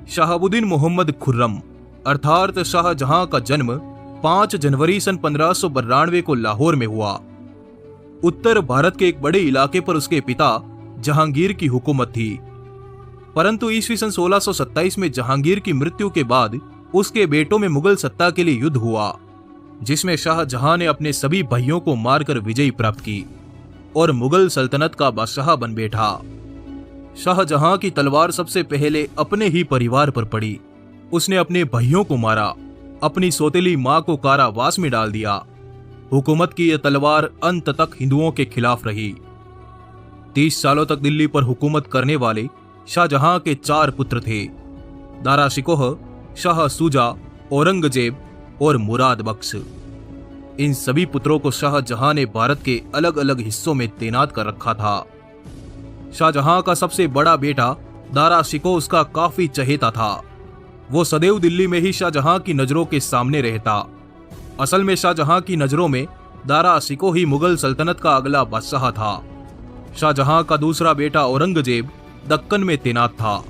शहाबुद्दीन मोहम्मद खुर्रम अर्थात शाहजहां का जन्म 5 जनवरी सन 1592 को लाहौर में हुआ। उत्तर भारत के एक बड़े इलाके पर उसके पिता जहांगीर की हुकूमत थी, परंतु ईस्वी सन 1627 में जहांगीर की मृत्यु के बाद उसके बेटों में मुगल सत्ता के लिए युद्ध हुआ, जिसमें शाहजहां ने अपने सभी भाइयों को मारकर विजय प्राप्त की और मुगल सल्तनत का बादशाह बन बैठा। शाहजहां की तलवार सबसे पहले अपने ही परिवार पर पड़ी। उसने अपने भाइयों को मारा, अपनी सौतेली मां को कारावास में डाल दिया। हुकूमत की यह तलवार अंत तक हिंदुओं के खिलाफ रही। 30 सालों तक दिल्ली पर हुकूमत करने वाले शाहजहां के 4 पुत्र थे, दारा शिकोह, शाह सूजा, औरंगजेब और मुराद बख्श। इन सभी पुत्रों को शाहजहां ने भारत के अलग अलग हिस्सों में तैनात कर रखा था। शाहजहां का सबसे बड़ा बेटा दारा शिकोह उसका काफी चहेता था। वो सदैव दिल्ली में ही शाहजहां की नजरों के सामने रहता। असल में शाहजहां की नजरों में दारा शिकोह ही मुगल सल्तनत का अगला बादशाह था। शाहजहां का दूसरा बेटा औरंगजेब दक्कन में तैनात था,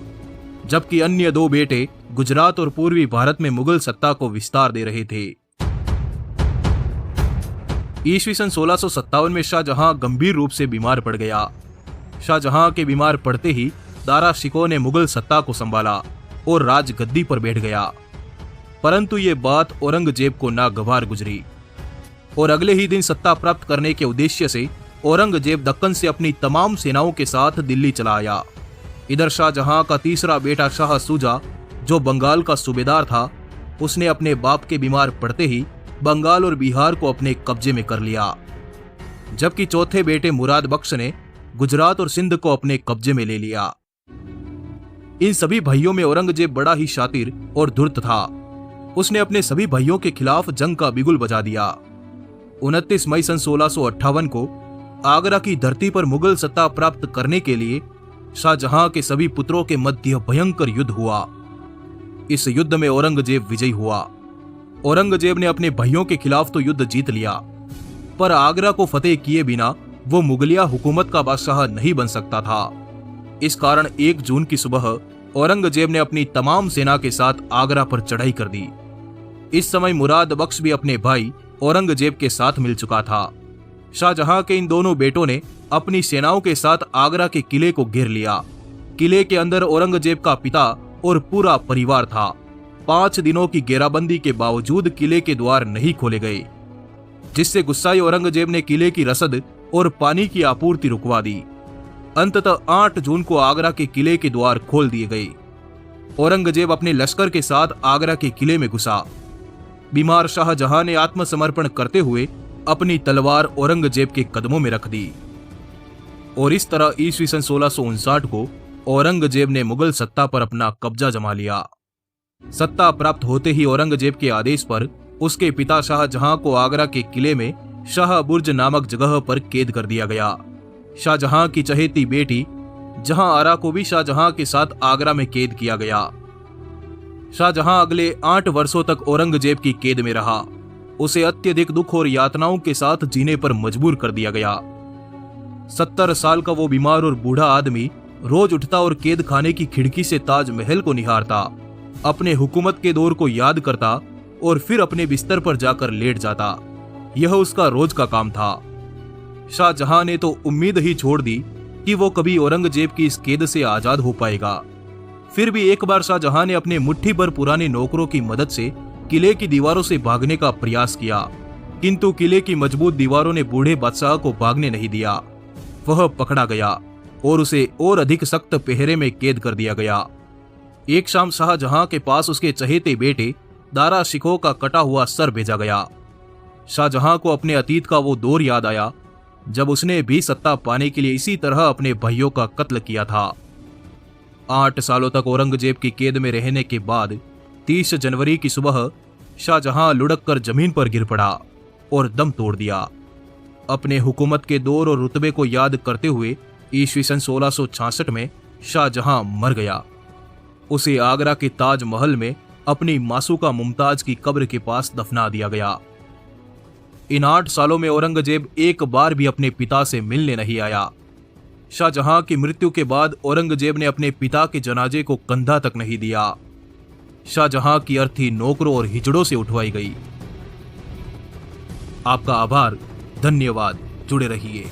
जबकि अन्य 2 बेटे गुजरात और पूर्वी भारत में मुगल सत्ता को विस्तार दे रहे थे। ईस्वी सन 1657 में शाहजहां गंभीर रूप से बीमार पड़ गया। शाहजहां के बीमार पड़ते ही दारा शिकोह ने मुगल सत्ता को संभाला और राजगद्दी पर बैठ गया, परंतु ये बात औरंगजेब को नागवार गुजरी और अगले ही दिन सत्ता प्राप्त करने के उद्देश्य से औरंगजेब दक्कन से अपनी तमाम सेनाओं के साथ दिल्ली चला आया। इधर शाहजहां का तीसरा बेटा शाह सूजा, जो बंगाल का सूबेदार था, उसने अपने बाप के बीमार पड़ते ही बंगाल और बिहार को अपने कब्जे में कर लिया, जबकि चौथे बेटे मुराद बख्श ने गुजरात और सिंध को अपने कब्जे में ले लिया। इन सभी भाइयों में औरंगजेब बड़ा ही शातिर और धूर्त था। उसने अपने सभी भाइयों के खिलाफ जंग का बिगुल बजा दिया। 29 मई सन 1658 को आगरा की धरती पर मुगल सत्ता प्राप्त करने के लिए शाहजहां के सभी पुत्रों के मध्य भयंकर युद्ध हुआ। इस युद्ध में औरंगजेब विजयी हुआ। औरंगजेब ने अपने भाइयों के खिलाफ तो युद्ध जीत लिया, पर आगरा को फतेह किए बिना वो मुगलिया हुकूमत का बादशाह नहीं बन सकता था। इस कारण 1 जून की सुबह औरंगजेब ने अपनी तमाम सेना के साथ आगरा पर चढ़ाई कर दी। इस समय मुराद बख्श भी अपने भाई औरंगजेब के साथ मिल चुका था। शाहजहां के इन दोनों बेटों ने अपनी सेनाओं के साथ आगरा के किले को घेर लिया। किले के अंदर औरंगजेब का पिता और पूरा परिवार था। 5 दिनों की घेराबंदी के बावजूद किले के द्वार नहीं खोले गए, जिससे गुस्साए औरंगजेब ने किले की रसद और पानी की आपूर्ति रुकवा दी। अंततः 8 जून को आगरा के किले के द्वार खोल दिए गए। औरंगजेब अपने लश्कर के साथ आगरा के किले में घुसा। बीमार शाहजहां ने आत्मसमर्पण करते हुए अपनी तलवार औरंगजेब के कदमों में रख दी और इस तरह ईस्वी सन 1659 को औरंगजेब ने मुगल सत्ता पर अपना कब्जा जमा लिया। सत्ता प्राप्त होते ही औरंगजेब के आदेश पर उसके पिता शाहजहां को आगरा के किले में शाह बुर्ज नामक जगह पर कैद कर दिया गया। शाहजहां की चहेती बेटी जहां आरा को भी शाहजहां के साथ आगरा में कैद किया गया। शाहजहां अगले 8 वर्षों तक औरंगजेब की कैद में रहा। उसे अत्यधिक दुख और यातनाओं के साथ जीने पर मजबूर कर दिया गया। 70 साल का वो बीमार और बूढ़ा आदमी रोज उठता और कैद खाने की खिड़की से ताजमहल को निहारता, अपने हुकूमत के दौर को याद करता और फिर अपने बिस्तर पर जाकर लेट जाता। यह उसका रोज का काम था। शाहजहां ने तो उम्मीद ही छोड़ दी कि वो कभी औरंगजेब की इस कैद से आजाद हो पाएगा। फिर भी एक बार शाहजहां ने अपने मुट्ठी भर पुराने नौकरों की मदद से किले की दीवारों से भागने का प्रयास किया, किंतु किले की मजबूत दीवारों ने बूढ़े बादशाह को भागने नहीं दिया। वह पकड़ा गया और उसे और अधिक सख्त पहरे में कैद कर दिया गया। एक शाम शाहजहां के पास उसके चहेते बेटे दारा शिकोह का कटा हुआ सर भेजा गया। शाहजहां को अपने अतीत का वो दौर याद आया जब उसने भी सत्ता पाने के लिए इसी तरह अपने भाइयों का कत्ल किया था। 8 सालों तक औरंगजेब की कैद में रहने के बाद 30 जनवरी की सुबह शाहजहां लुढ़क कर जमीन पर गिर पड़ा और दम तोड़ दिया। अपने हुकूमत के दौर और रुतबे को याद करते हुए ईस्वी सन 1666 में शाहजहां मर गया। उसे आगरा के ताजमहल में अपनी मासूका मुमताज की कब्र के पास दफना दिया गया। इन 8 सालों में औरंगजेब एक बार भी अपने पिता से मिलने नहीं आया। शाहजहां की मृत्यु के बाद औरंगजेब ने अपने पिता के जनाजे को कंधा तक नहीं दिया। शाहजहां की अर्थी नौकरों और हिजड़ों से उठवाई गई। आपका आभार, धन्यवाद, जुड़े रहिए।